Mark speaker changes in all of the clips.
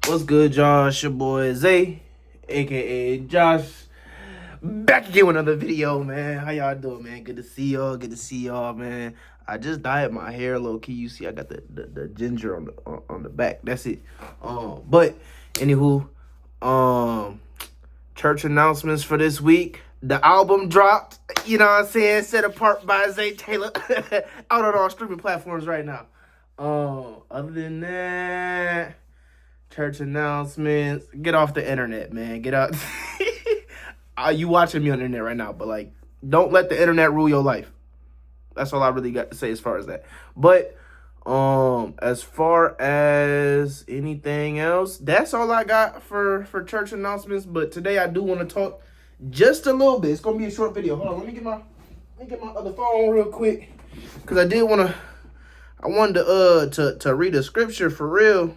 Speaker 1: What's good, y'all? It's your boy Zay, aka Josh. Back again with another video, man. How y'all doing, man? Good to see y'all. Good to see y'all, man. I just dyed my hair low key. You see, I got the ginger on the back. That's it. But anywho, church announcements for this week. The album dropped. You know what I'm saying? Set apart by Zay Taylor. Out on all streaming platforms right now. Other than that, church announcements. Get off the internet, man. Get out. You watching me on the internet right now, but like, don't let the internet rule your life. That's all I really got to say as far as that. But as far as anything else, that's all I got for church announcements. But today I do want to talk just a little bit. It's gonna be a short video. Hold on, let me get my other phone real quick, because I wanted to read a scripture for real.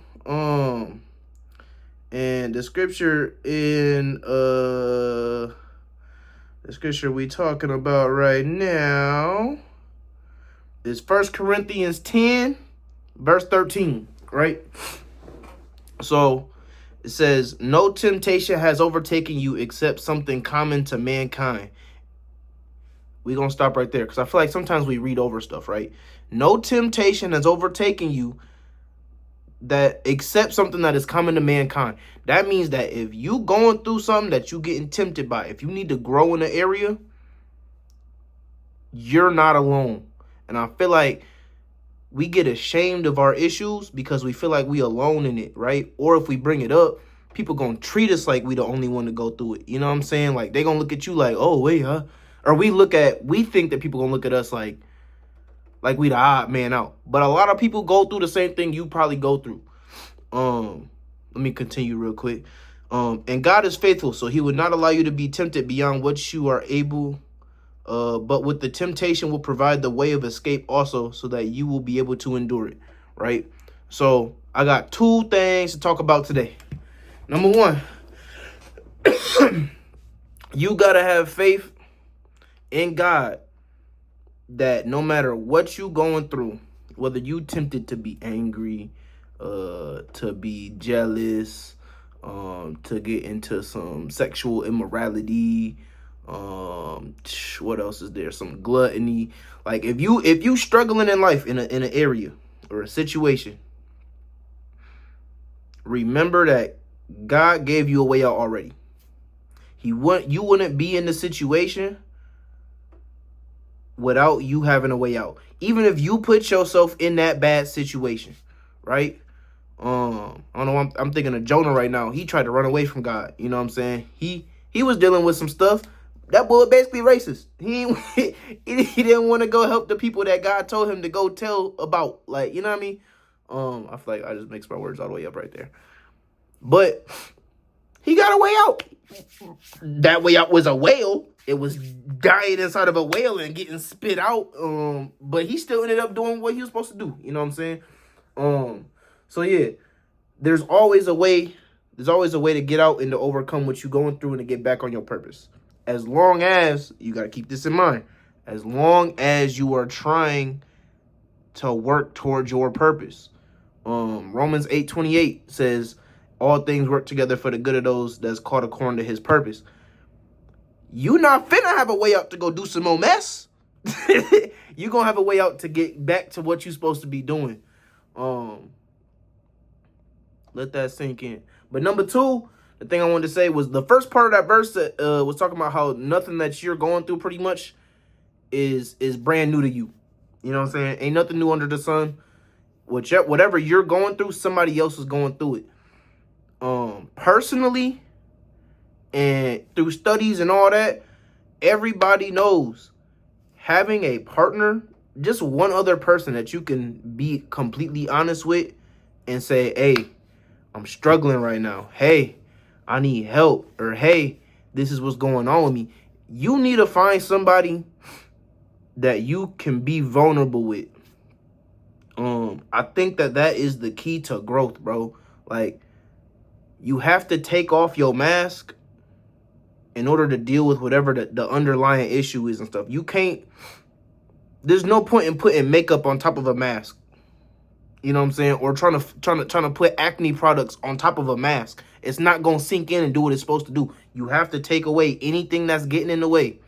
Speaker 1: And the scripture we talking about right now is 1 Corinthians 10, verse 13, right? So it says, no temptation has overtaken you except something common to mankind. We're going to stop right there, because I feel like sometimes we read over stuff, right? No temptation has overtaken you that except something that is common to mankind. That means that if you going through something that you getting tempted by, if you need to grow in an area, you're not alone. And I feel like we get ashamed of our issues because we feel like we alone in it, right? Or if we bring it up, people gonna treat us like we the only one to go through it. You know what I'm saying? Like, they gonna look at you like, oh wait, huh? Or we think that people gonna look at us like we the odd man out. But a lot of people go through the same thing you probably go through. Let me continue real quick. And God is faithful, so he would not allow you to be tempted beyond what you are able. But with the temptation will provide the way of escape also, so that you will be able to endure it, right? So I got two things to talk about today. Number one, you gotta have faith in God that no matter what you going through, whether you tempted to be angry, to be jealous, to get into some sexual immorality, what else is there? Some gluttony. Like, if you struggling in life in an area or a situation, remember that God gave you a way out already. You wouldn't be in the situation without you having a way out. Even if you put yourself in that bad situation, right? I don't know, I'm thinking of Jonah right now. He tried to run away from God. You know what I'm saying? He was dealing with some stuff. That boy basically racist. He didn't want to go help the people that God told him to go tell about. Like, you know what I mean? I feel like I just mixed my words all the way up right there. But he got a way out. That way out was a whale. It was dying inside of a whale and getting spit out. But he still ended up doing what he was supposed to do. You know what I'm saying? So yeah, there's always a way. There's always a way to get out and to overcome what you're going through and to get back on your purpose. As long as, you got to keep this in mind, as long as you are trying to work towards your purpose. Romans 8:28 says, all things work together for the good of those that's called according to his purpose. You not finna have a way out to go do some more mess. You gonna have a way out to get back to what you're supposed to be doing. Let that sink in. But number two, the thing I wanted to say was the first part of that verse that was talking about how nothing that you're going through pretty much is brand new to you. You know what I'm saying? Ain't nothing new under the sun. Whatever you're going through, somebody else is going through it. Personally, and through studies and all that, everybody knows having a partner, just one other person that you can be completely honest with and say, hey, I'm struggling right now. Hey, I need help. Or, hey, this is what's going on with me. You need to find somebody that you can be vulnerable with. I think that is the key to growth, bro. Like, you have to take off your mask in order to deal with whatever the underlying issue is and stuff. You can't, there's no point in putting makeup on top of a mask. You know what I'm saying? Or trying to put acne products on top of a mask. It's not gonna sink in and do what it's supposed to do. You have to take away anything that's getting in the way.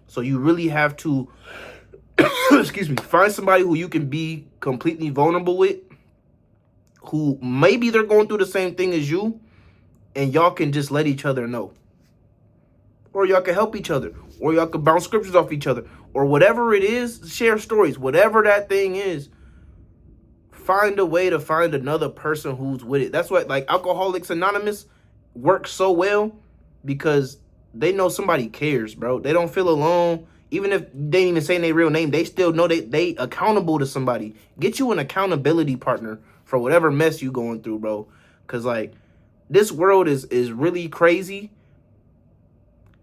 Speaker 1: So you really have to excuse me, find somebody who you can be completely vulnerable with, who maybe they're going through the same thing as you, and y'all can just let each other know. Or y'all can help each other, or y'all can bounce scriptures off each other, or whatever it is, share stories, whatever that thing is. Find a way to find another person who's with it. That's why, like, Alcoholics Anonymous works so well, because they know somebody cares, bro. They don't feel alone. Even if they ain't even saying their real name, they still know they accountable to somebody. Get you an accountability partner for whatever mess you going through, bro. Because, like, this world is really crazy.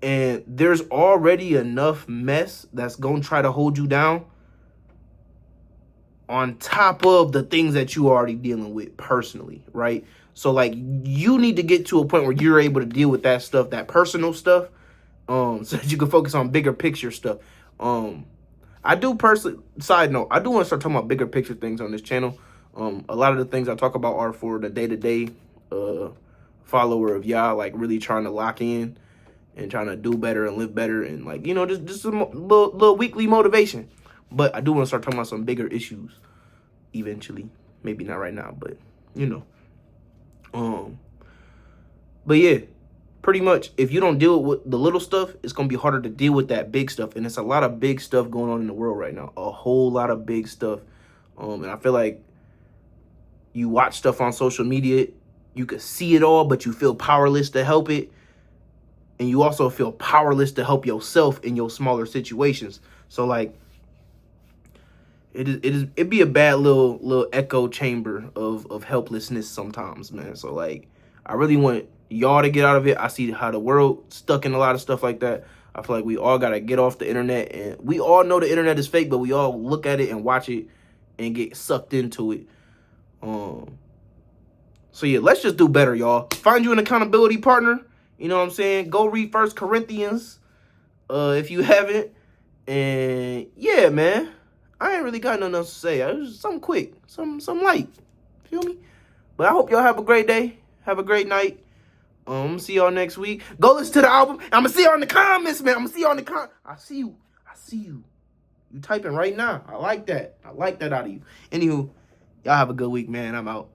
Speaker 1: And there's already enough mess that's going to try to hold you down, on top of the things that you are already dealing with personally, right? So, like, you need to get to a point where you're able to deal with that stuff, that personal stuff, so that you can focus on bigger picture stuff. I do personally, side note, I do want to start talking about bigger picture things on this channel. A lot of the things I talk about are for the day-to-day follower of y'all, like really trying to lock in and trying to do better and live better, and, like, you know, just some little weekly motivation. But I do want to start talking about some bigger issues eventually. Maybe not right now, but, you know. But yeah, pretty much, if you don't deal with the little stuff, it's going to be harder to deal with that big stuff. And it's a lot of big stuff going on in the world right now. A whole lot of big stuff. And I feel like you watch stuff on social media, you can see it all, but you feel powerless to help it. And you also feel powerless to help yourself in your smaller situations. So, like, it'd be a bad little echo chamber of helplessness sometimes, man. So, like, I really want y'all to get out of it. I see how the world stuck in a lot of stuff like that. I feel like we all gotta get off the internet, and we all know the internet is fake, but we all look at it and watch it and get sucked into it. So yeah, let's just do better, y'all. Find you an accountability partner. You know what I'm saying? Go read 1 Corinthians if you haven't. And yeah, man, I ain't really got nothing else to say. It was something quick, some light. Feel me? But I hope y'all have a great day. Have a great night. I'm gonna see y'all next week. Go listen to the album. I'm gonna see y'all in the comments, man. I'm gonna see y'all in the comments. I see you. I see you. You typing right now. I like that. I like that out of you. Anywho, y'all have a good week, man. I'm out.